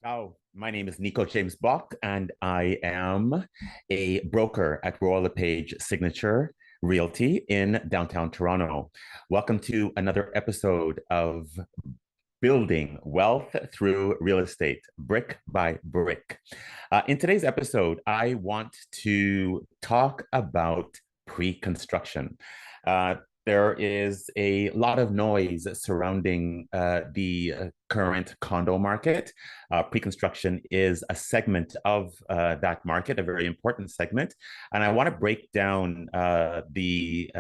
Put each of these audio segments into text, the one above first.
Oh, my name is Nico James-Bock, and I am a broker at Royal LePage Signature Realty in downtown Toronto. Welcome to another episode of Building Wealth Through Real Estate, Brick by Brick. In today's episode, I want to talk about pre-construction. Uh, there is a lot of noise surrounding the current condo market. Pre-construction is a segment of that market, a very important segment. And I want to break down the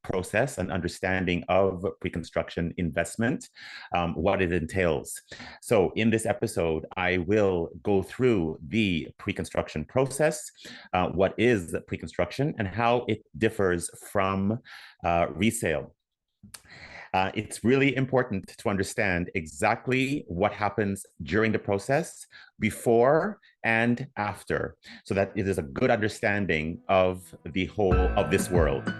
process and understanding of pre-construction investment, what it entails. So in this episode, I will go through the pre-construction process, what is pre-construction, and how it differs from resale. It's really important to understand exactly what happens during the process, before and after, so that it is a good understanding of the whole of this world.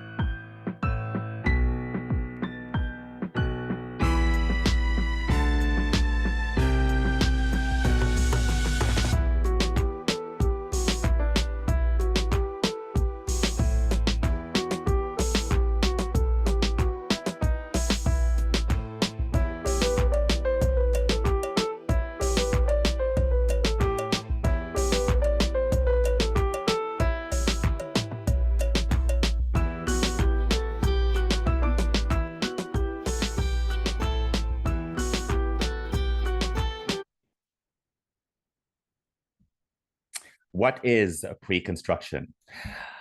What is pre-construction?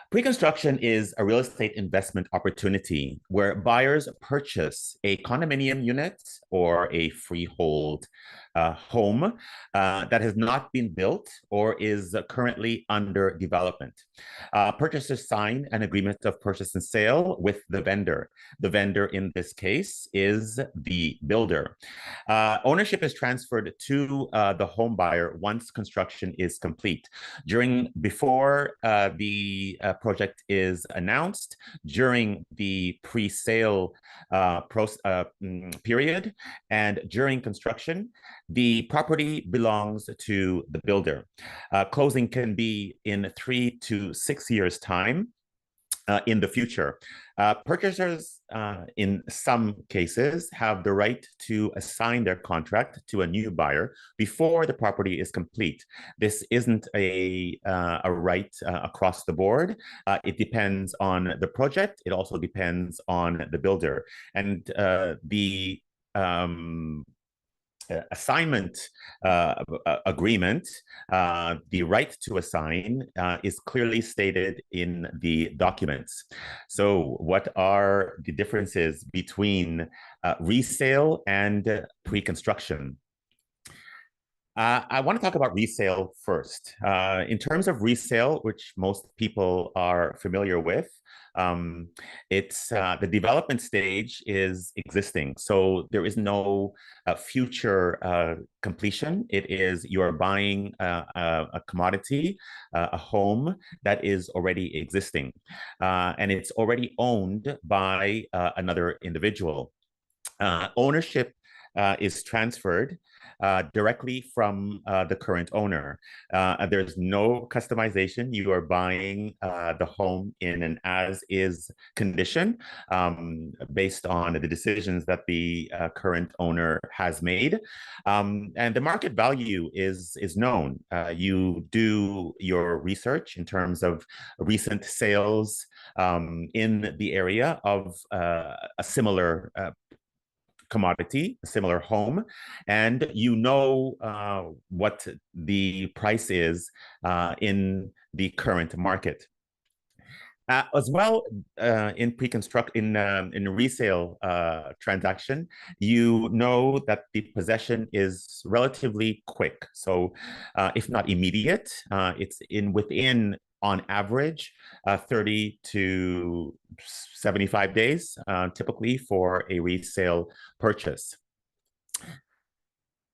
Pre-construction is a real estate investment opportunity where buyers purchase a condominium unit or a freehold home that has not been built or is currently under development. Purchasers sign an agreement of purchase and sale with the vendor. The vendor in this case is the builder. Ownership is transferred to the home buyer once construction is complete. Before the project is announced, during the pre-sale period, and during construction, the property belongs to the builder. Closing can be in 3 to 6 years' time. In the future. Purchasers, in some cases, have the right to assign their contract to a new buyer before the property is complete. This isn't a right across the board. It depends on the project. It also depends on the builder. And the assignment agreement, the right to assign is clearly stated in the documents. So what are the differences between resale and pre-construction? I want to talk about resale first. In terms of resale, which most people are familiar with, it's the development stage is existing. So there is no future completion. It is you're buying a commodity, a home that is already existing, and it's already owned by another individual. Ownership is transferred directly from the current owner. There's no customization. You are buying the home in an as-is condition based on the decisions that the current owner has made. And the market value is known. You do your research in terms of recent sales in the area of a similar commodity, a similar home, and you know what the price is in the current market. As well, in resale transaction, you know that the possession is relatively quick. So, if not immediate, it's in within on average 30 to 75 days, typically for a resale purchase.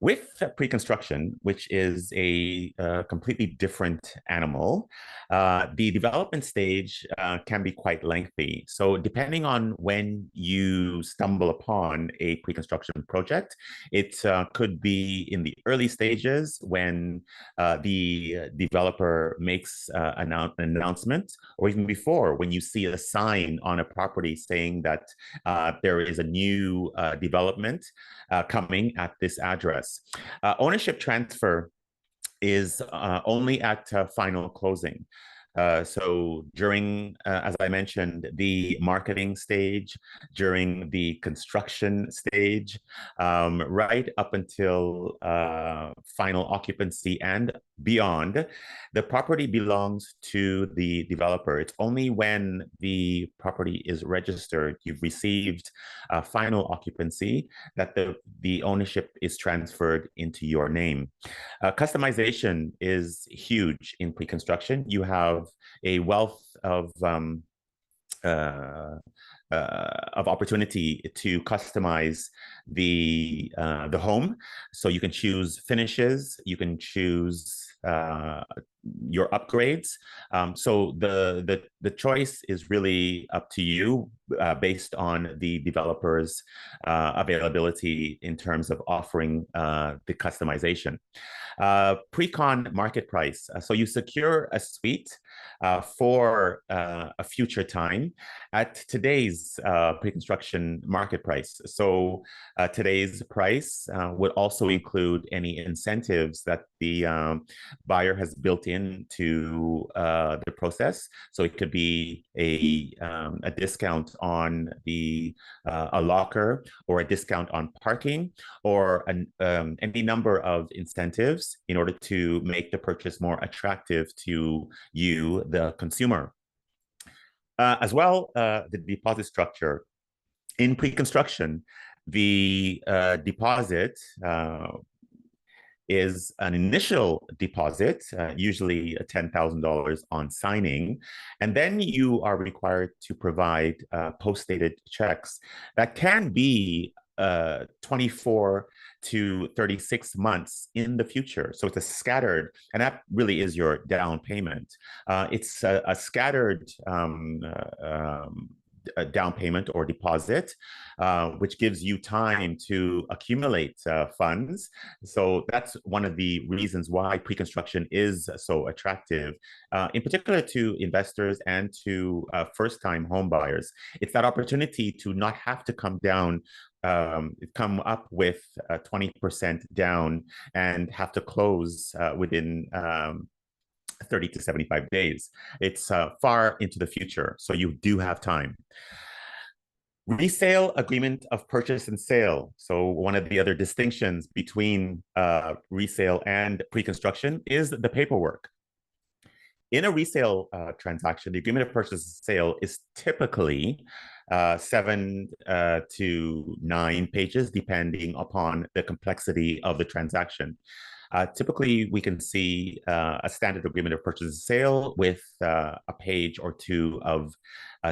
With pre-construction, which is a completely different animal, the development stage can be quite lengthy. So depending on when you stumble upon a pre-construction project, it could be in the early stages when the developer makes an announcement, or even before when you see a sign on a property saying that there is a new development coming at this address. Ownership transfer is only at final closing. So during, as I mentioned, the marketing stage, during the construction stage, right up until final occupancy and beyond, the property belongs to the developer. It's only when the property is registered, you've received final occupancy, that the ownership is transferred into your name. Customization is huge in pre-construction. You have a wealth uh, of opportunity to customize the home. So you can choose finishes, you can choose your upgrades. So the choice is really up to you based on the developer's availability in terms of offering the customization. Pre-con market price. So you secure a suite for a future time at today's pre-construction market price. So today's price would also include any incentives that the buyer has built into the process. So it could be a discount on a locker, or a discount on parking, or any number of incentives in order to make the purchase more attractive to you, the consumer. As well, the deposit structure. In pre-construction, the deposit is an initial deposit, usually $10,000 on signing, and then you are required to provide post-dated checks that can be 24 to 36 months in the future. So it's a scattered, and that really is your down payment. It's a scattered a down payment or deposit, which gives you time to accumulate funds. So that's one of the reasons why pre-construction is so attractive, in particular to investors and to first-time home buyers. It's that opportunity to not have to come up with 20% down and have to close within 30 to 75 days. It's far into the future, so you do have time. Resale agreement of purchase and sale. So one of the other distinctions between resale and pre-construction is the paperwork. In a resale transaction, the agreement of purchase and sale is typically 7 to 9 pages, depending upon the complexity of the transaction. Typically, we can see a standard agreement of purchase and sale with a page or two of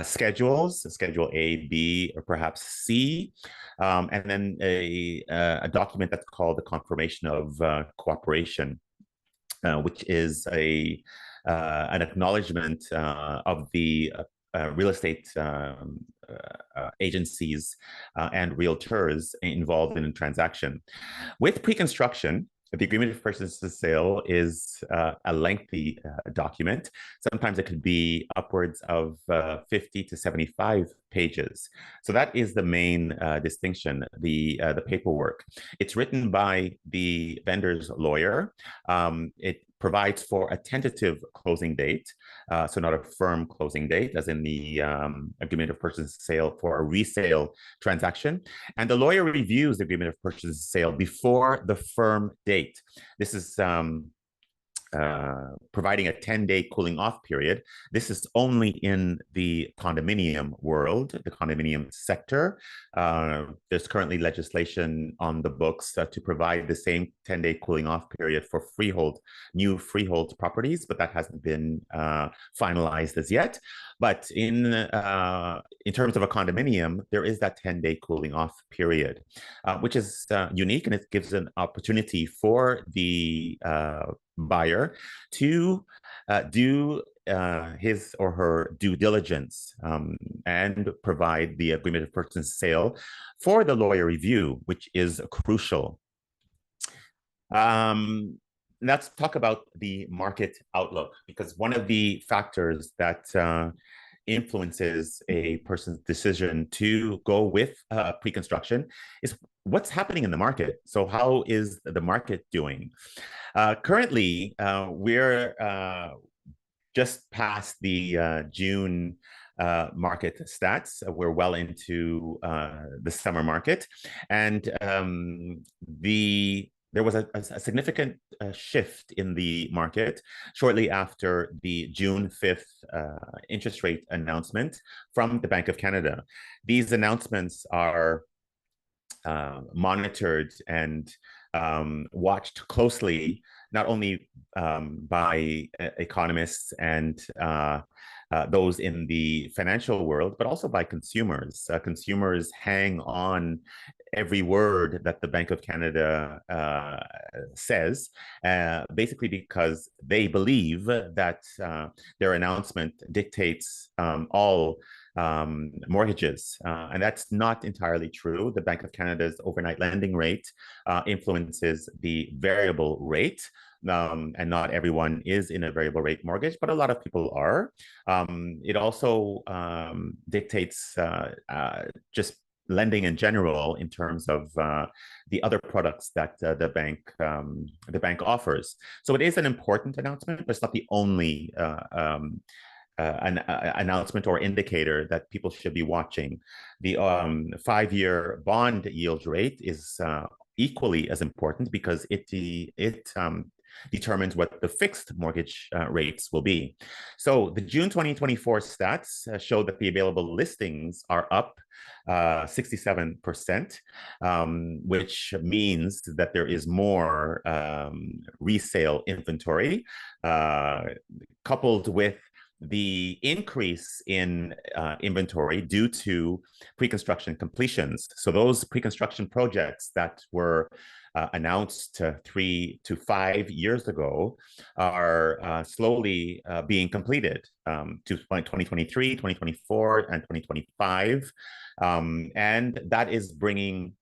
schedules, Schedule A, B, or perhaps C, and then a document that's called the confirmation of cooperation, which is an acknowledgement of the real estate agencies and realtors involved in a transaction. With pre-construction, the agreement of purchase and sale is a lengthy document. Sometimes it could be upwards of 50 to 75 pages. So that is the main distinction, the paperwork. It's written by the vendor's lawyer. It provides for a tentative closing date, so not a firm closing date, as in the agreement of purchase and sale for a resale transaction. And the lawyer reviews the agreement of purchase and sale before the firm date. This is providing a 10-day cooling off period. This is only in the condominium world, the condominium sector. There's currently legislation on the books to provide the same 10-day cooling off period for new freehold properties, but that hasn't been finalized as yet. But in terms of a condominium, there is that 10-day cooling off period, which is unique, and it gives an opportunity for the buyer to do his or her due diligence and provide the agreement of purchase and sale for the lawyer review, which is crucial. Let's talk about the market outlook, because one of the factors that influences a person's decision to go with pre-construction is what's happening in the market. So how is the market doing? Currently, we're just past the June market stats. We're well into the summer market, and there was a significant shift in the market shortly after the June 5th interest rate announcement from the Bank of Canada. These announcements are monitored and watched closely, not only by economists and those in the financial world, but also by consumers. Consumers hang on every word that the Bank of Canada says, basically because they believe that their announcement dictates all mortgages. And that's not entirely true. The Bank of Canada's overnight lending rate influences the variable rate. And not everyone is in a variable rate mortgage, but a lot of people are. It also dictates just lending in general in terms of the other products that the bank offers. So it is an important announcement, but it's not the only an announcement or indicator that people should be watching. The 5-year bond yield rate is equally as important because it determines what the fixed mortgage rates will be. So the June 2024 stats show that the available listings are up 67%, which means that there is more resale inventory, coupled with the increase in inventory due to pre-construction completions. So those pre-construction projects that were announced 3 to 5 years ago are slowly being completed to 2023, 2024, and 2025. And that is bringing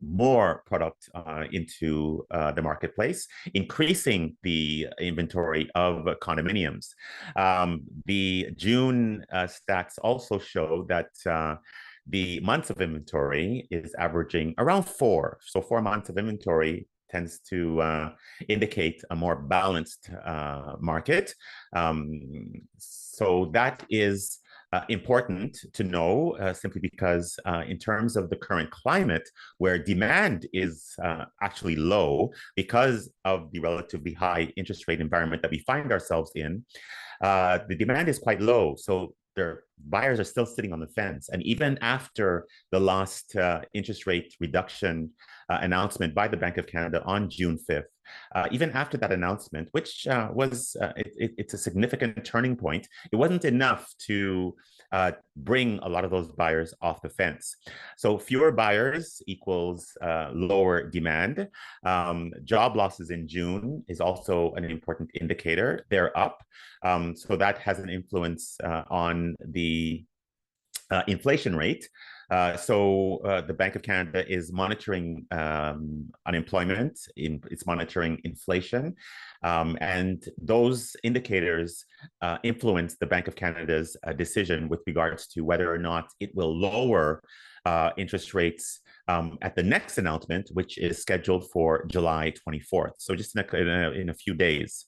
more product into the marketplace, increasing the inventory of condominiums. The June stats also show that the months of inventory is averaging around 4. So 4 months of inventory tends to indicate a more balanced market. So that is important to know simply because in terms of the current climate, where demand is actually low because of the relatively high interest rate environment that we find ourselves in, the demand is quite low. So their buyers are still sitting on the fence. And even after the last interest rate reduction announcement by the Bank of Canada on June 5th, even after that announcement, which was it's a significant turning point, it wasn't enough to bring a lot of those buyers off the fence. So fewer buyers equals lower demand. Job losses in June is also an important indicator. They're up. So that has an influence on the inflation rate. So the Bank of Canada is monitoring unemployment, it's monitoring inflation, and those indicators influence the Bank of Canada's decision with regards to whether or not it will lower interest rates at the next announcement, which is scheduled for July 24th. So just in a few days.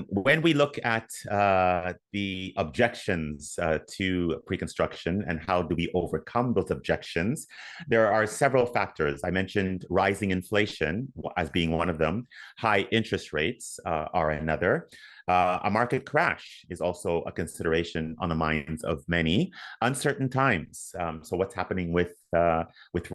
When we look at the objections to pre-construction and how do we overcome those objections, there are several factors. I mentioned rising inflation as being one of them. High interest rates are another. A market crash is also a consideration on the minds of many. Uncertain times. So what's happening with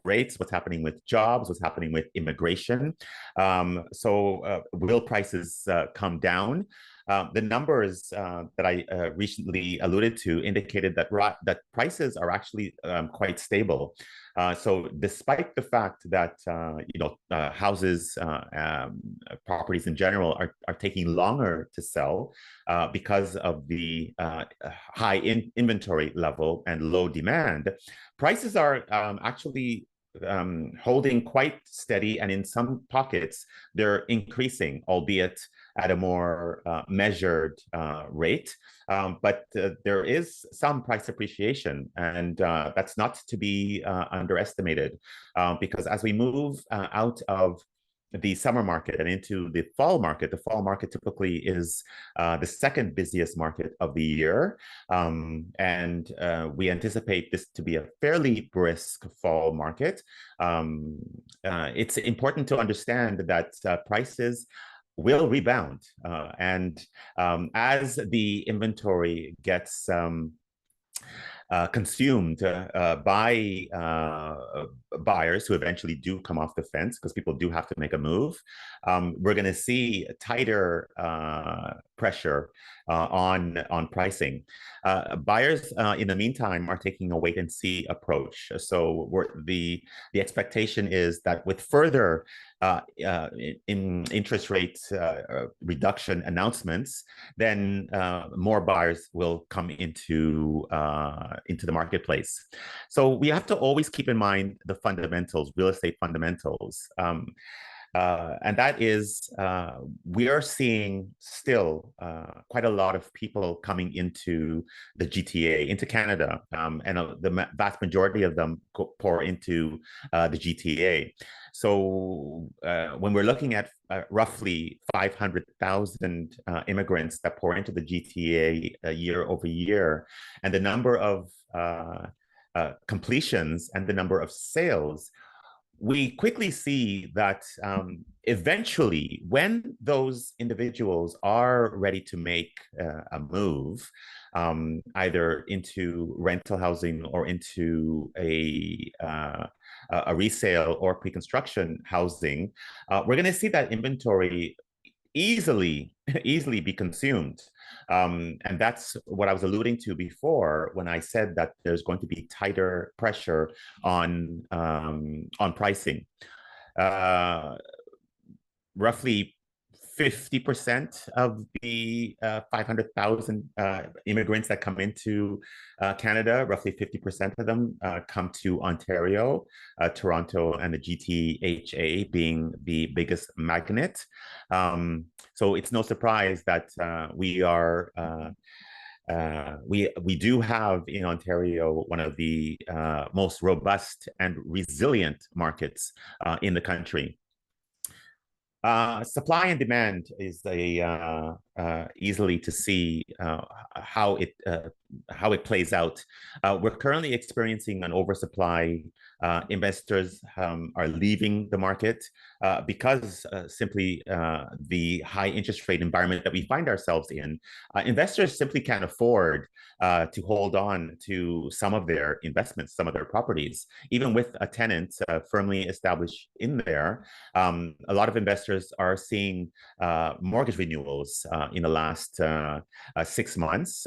rates? What's happening with jobs? What's happening with immigration? Will prices come down? The numbers that I recently alluded to indicated that prices are actually quite stable. So despite the fact that houses, properties in general are taking longer to sell because of the high inventory level and low demand, prices are actually holding quite steady, and in some pockets they're increasing, albeit at a more measured rate. But there is some price appreciation, and that's not to be underestimated, because as we move out of the summer market and into the fall market typically is the second busiest market of the year. And we anticipate this to be a fairly brisk fall market. It's important to understand that prices will rebound. And as the inventory gets consumed by buyers who eventually do come off the fence, because people do have to make a move, we're going to see tighter pressure on pricing. Buyers, in the meantime, are taking a wait and see approach. So the expectation is that with further in interest rate reduction announcements, then more buyers will come into the marketplace. So we have to always keep in mind the fundamentals, real estate fundamentals. And that is, we are seeing still quite a lot of people coming into the GTA, into Canada, and the vast majority of them pour into the GTA. So when we're looking at roughly 500,000 immigrants that pour into the GTA year over year, and the number of completions and the number of sales, we quickly see that eventually, when those individuals are ready to make a move, either into rental housing or into a resale or pre-construction housing, we're going to see that inventory easily be consumed. And that's what I was alluding to before when I said that there's going to be tighter pressure on pricing. Roughly 50% of the 500,000 immigrants that come into Canada, roughly 50% of them come to Ontario, Toronto, and the GTHA being the biggest magnet. So it's no surprise that we do have in Ontario one of the most robust and resilient markets in the country. Supply and demand is easily to see how it plays out. We're currently experiencing an oversupply. Investors are leaving the market because simply the high interest rate environment that we find ourselves in. Investors simply can't afford to hold on to some of their investments, some of their properties, even with a tenant firmly established in there. A lot of investors are seeing mortgage renewals in the last 6 months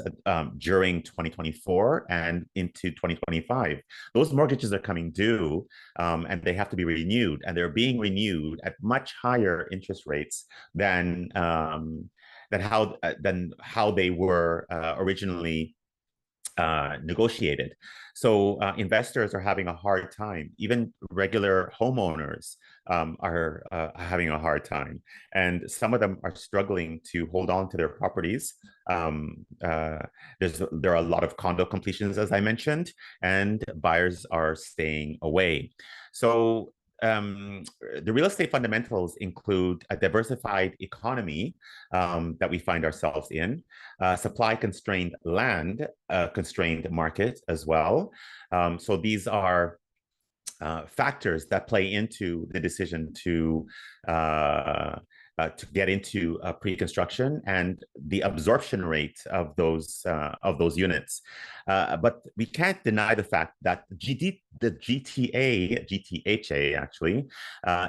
during 2024 and into 2025. Those mortgages are coming due, and they have to be renewed, and they're being renewed at much higher interest rates than how they were originally negotiated. So investors are having a hard time. Even regular homeowners are having a hard time, and some of them are struggling to hold on to their properties. There are a lot of condo completions, as I mentioned, and buyers are staying away. So the real estate fundamentals include a diversified economy that we find ourselves in, supply constrained land, constrained market as well. So these are factors that play into the decision to get into pre-construction and the absorption rate of those units. But we can't deny the fact that the GTHA actually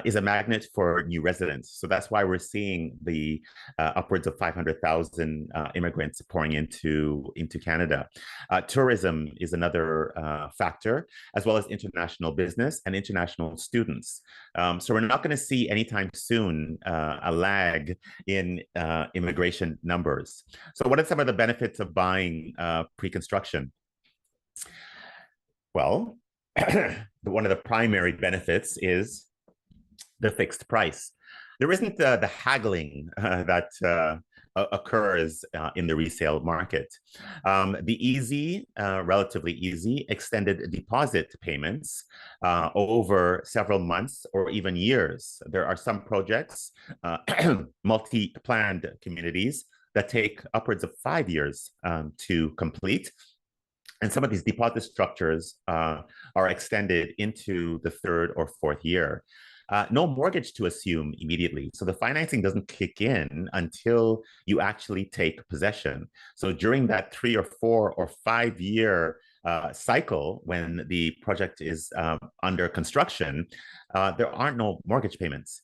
is a magnet for new residents. So that's why we're seeing the upwards of 500,000 immigrants pouring into Canada. Tourism is another factor, as well as international business and international students. So we're not going to see anytime soon a lag in immigration numbers. So what are some of the benefits of buying pre-construction? Well, one of the primary benefits is the fixed price. There isn't the haggling that occurs in the resale market. The easy, relatively easy, extended deposit payments over several months or even years. There are some projects, multi-planned communities, that take upwards of 5 years to complete. And some of these deposit structures are extended into the third or fourth year. No mortgage to assume immediately. So the financing doesn't kick in until you actually take possession. So during that 3 or 4 or 5 year cycle, when the project is under construction, there aren't no mortgage payments.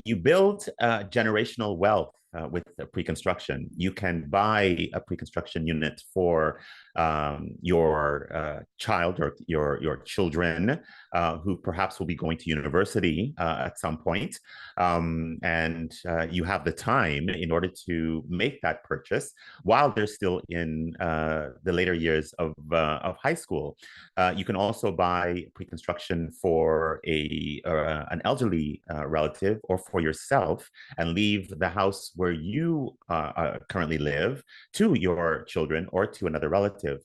You build generational wealth with pre-construction. You can buy a pre-construction unit for your child or your children who perhaps will be going to university at some point. And you have the time in order to make that purchase while they're still in the later years of high school. You can also buy pre-construction for an elderly relative or for yourself and leave the house where you currently live to your children or to another relative.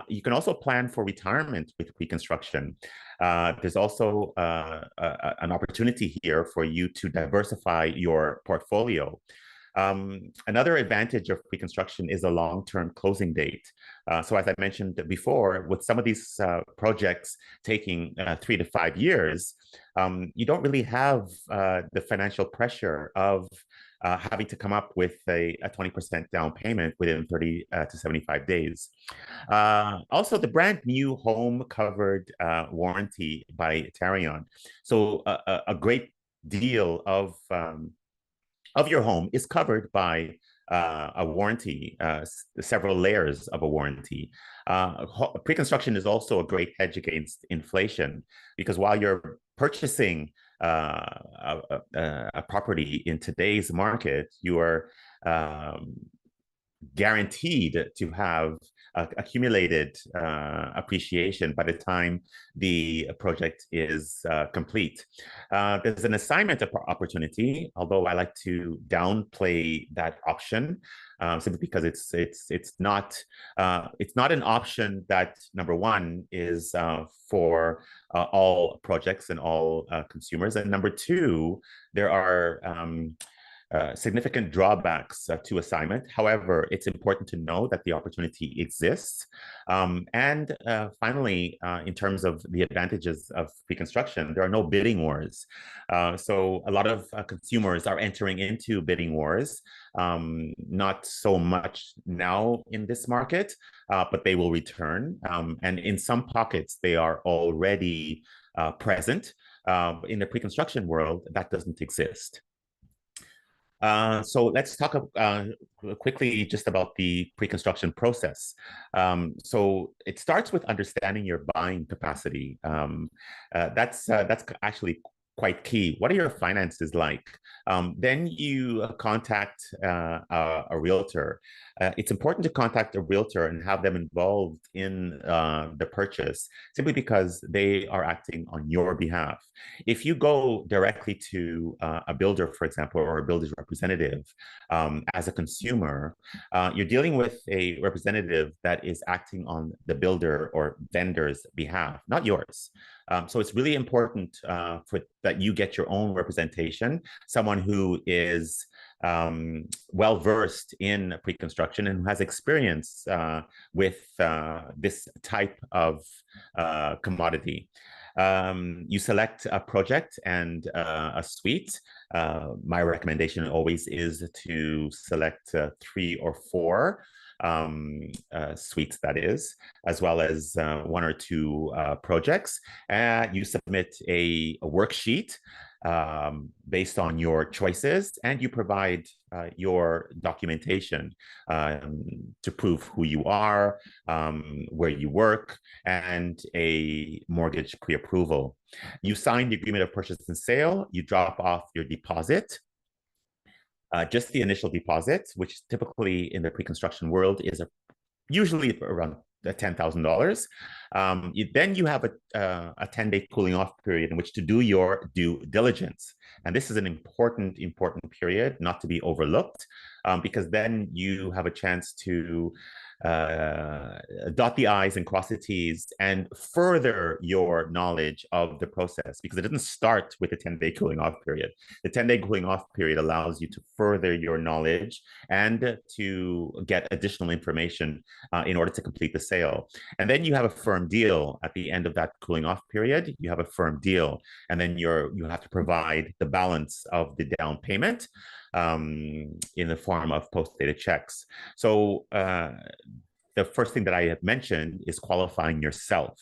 You can also plan for retirement with pre-construction. There's also an opportunity here for you to diversify your portfolio. Another advantage of pre-construction is a long-term closing date. So as I mentioned before, with some of these projects taking 3 to 5 years, you don't really have the financial pressure of having to come up with a 20% down payment within 30 to 75 days. Also, the brand new home covered warranty by Tarion. So a great deal of your home is covered by a warranty, several layers of a warranty. Pre-construction is also a great hedge against inflation because while you're purchasing a property in today's market, you are guaranteed to have accumulated appreciation by the time the project is complete. There's an assignment opportunity, although I like to downplay that option simply because it's not an option that, number one, is for all projects and all consumers, and number two, there are significant drawbacks to assignment. However, it's important to know that the opportunity exists. And finally, in terms of the advantages of pre-construction, there are no bidding wars. So a lot of consumers are entering into bidding wars, not so much now in this market, but they will return. And in some pockets, they are already present. In the pre-construction world, that doesn't exist. So let's talk quickly just about the pre-construction process. So it starts with understanding your buying capacity. That's actually quite key. What are your finances like? Then you contact a realtor. It's important to contact a realtor and have them involved in the purchase simply because they are acting on your behalf. If you go directly to a builder, for example, or a builder's representative as a consumer, you're dealing with a representative that is acting on the builder or vendor's behalf, not yours. So it's really important that you get your own representation, someone who is well versed in pre-construction and who has experience with this type of commodity. You select a project and a suite. My recommendation always is to select 3 or 4 suites, that is, as well as 1 or 2 projects. You submit a worksheet based on your choices, and you provide your documentation to prove who you are, where you work, and a mortgage pre-approval. You sign the agreement of purchase and sale, you drop off your deposit, just the initial deposit, which typically in the pre-construction world is usually around $10,000. Then you have a 10-day cooling off period in which to do your due diligence. And this is an important period not to be overlooked, because then you have a chance to dot the I's and cross the T's and further your knowledge of the process, because it doesn't start with the 10-day cooling off period. The 10-day cooling off period allows you to further your knowledge and to get additional information in order to complete the sale. And then you have a firm deal at the end of that cooling off period. You have a firm deal, and then you have to provide the balance of the down payment in the form of post-dated checks. So the first thing that I have mentioned is qualifying yourself.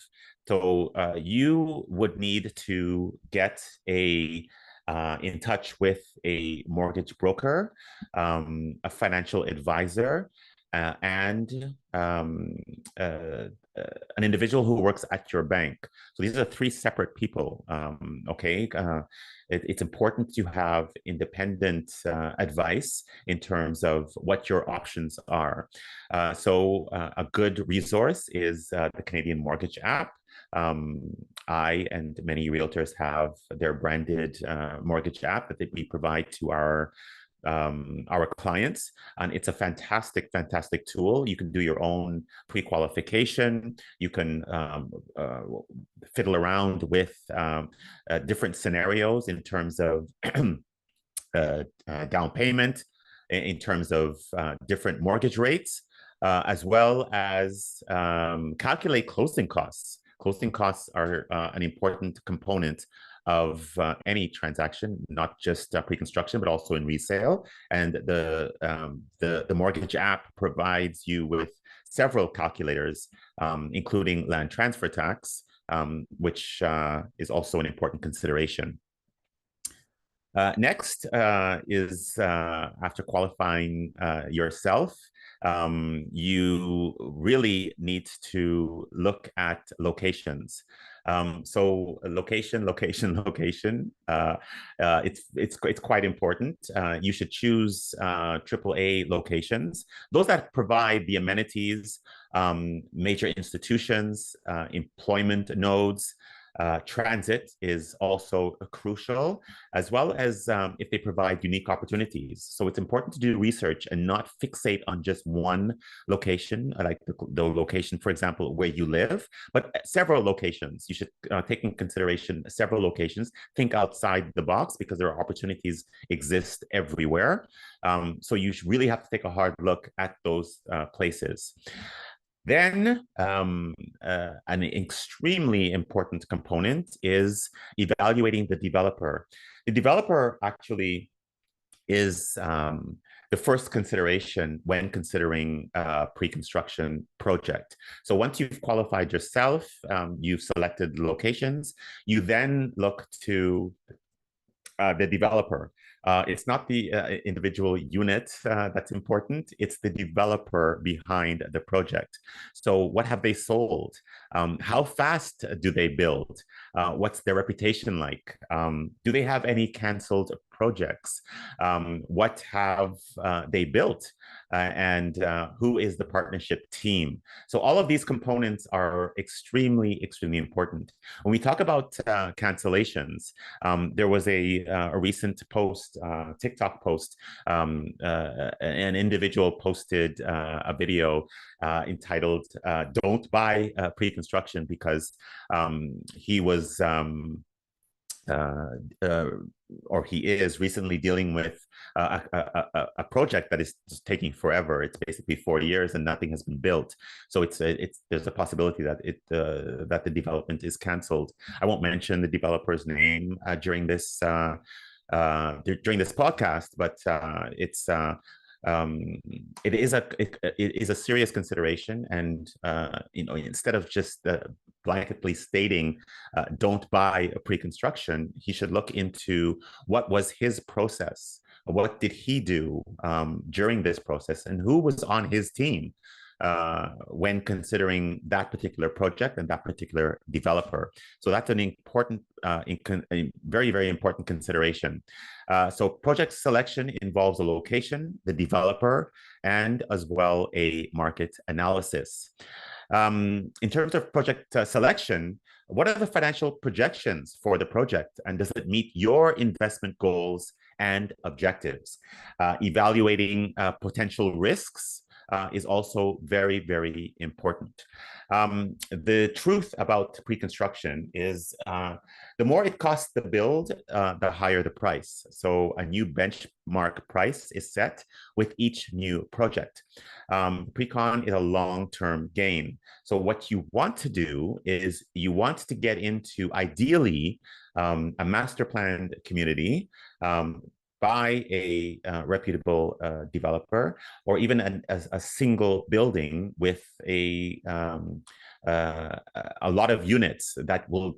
So you would need to get in touch with a mortgage broker, a financial advisor, and an individual who works at your bank. So these are 3 separate people, okay? It's important to have independent advice in terms of what your options are. So a good resource is the Canadian Mortgage app. I and many realtors have their branded mortgage app that we provide to our clients, and it's a fantastic tool. You can do your own pre-qualification. You can fiddle around with different scenarios in terms of down payment, in terms of different mortgage rates, as well as calculate closing costs. Closing costs are an important component of any transaction, not just pre-construction, but also in resale. And the mortgage app provides you with several calculators, including land transfer tax, which is also an important consideration. Next is after qualifying yourself, you really need to look at locations. So location. It's quite important. You should choose AAA locations, those that provide the amenities, major institutions, employment nodes. Transit is also crucial, as well as if they provide unique opportunities. So it's important to do research and not fixate on just one location, like the location, for example, where you live, but several locations. You should take in consideration several locations. Think outside the box, because there are opportunities exist everywhere. So you really have to take a hard look at those places. Then an extremely important component is evaluating the developer. The developer actually is the first consideration when considering a pre-construction project. So once you've qualified yourself, you've selected locations, you then look to the developer. It's not the individual unit that's important. It's the developer behind the project. So what have they sold? How fast do they build? What's their reputation like? Do they have any canceled projects? What have they built? And who is the partnership team? So all of these components are extremely, extremely important. When we talk about cancellations, there was a recent post, TikTok post. An individual posted a video entitled "Don't Buy Pre-Construction" because he was or he is recently dealing with a project that is just taking forever. It's basically 4 years and nothing has been built. So there's a possibility that that the development is canceled. I won't mention the developer's name during this podcast, but it is a serious consideration, and instead of just blanketly stating don't buy a pre-construction, he should look into what was his process, what did he do during this process, and who was on his team when considering that particular project and that particular developer. So that's an important, a very, very important consideration. So project selection involves a location, the developer, and as well a market analysis. In terms of project selection, what are the financial projections for the project, and does it meet your investment goals and objectives? Evaluating potential risks is also very, very important. The truth about pre-construction is the more it costs to build, the higher the price. So a new benchmark price is set with each new project. Pre-con is a long-term gain. So what you want to do is you want to get into, ideally, a master planned community, by a reputable developer, or even a single building with a lot of units that will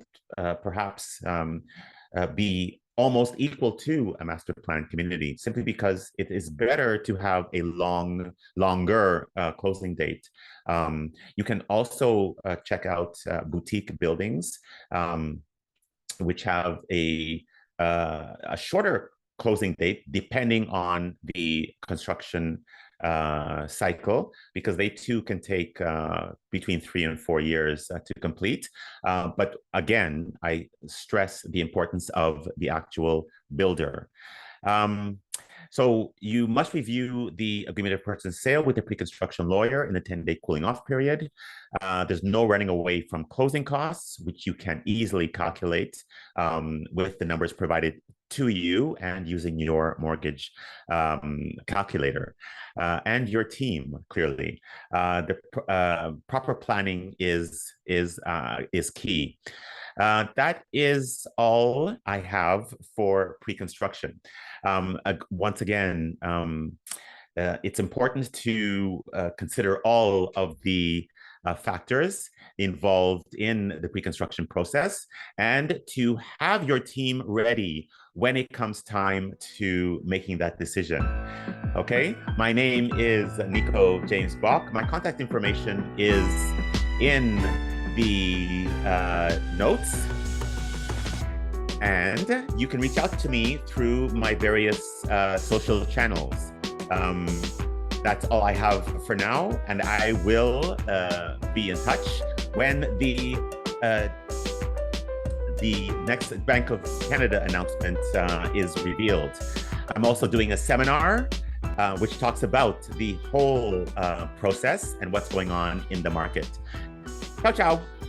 perhaps be almost equal to a master plan community, simply because it is better to have a longer closing date. You can also check out boutique buildings, which have a shorter closing date depending on the construction cycle, because they too can take between 3 and 4 years to complete. But again, I stress the importance of the actual builder. So you must review the agreement of purchase and sale with the pre-construction lawyer in the 10-day cooling off period. There's no running away from closing costs, which you can easily calculate with the numbers provided to you and using your mortgage calculator and your team. Clearly, the proper planning is key. That is all I have for pre-construction. Once again, it's important to consider all of the factors involved in the pre-construction process and to have your team ready when it comes time to making that decision. Okay, my name is Nico James-Bock. My contact information is in the notes, and you can reach out to me through my various social channels. That's all I have for now, and I will be in touch when the next Bank of Canada announcement is revealed. I'm also doing a seminar which talks about the whole process and what's going on in the market. Ciao, ciao.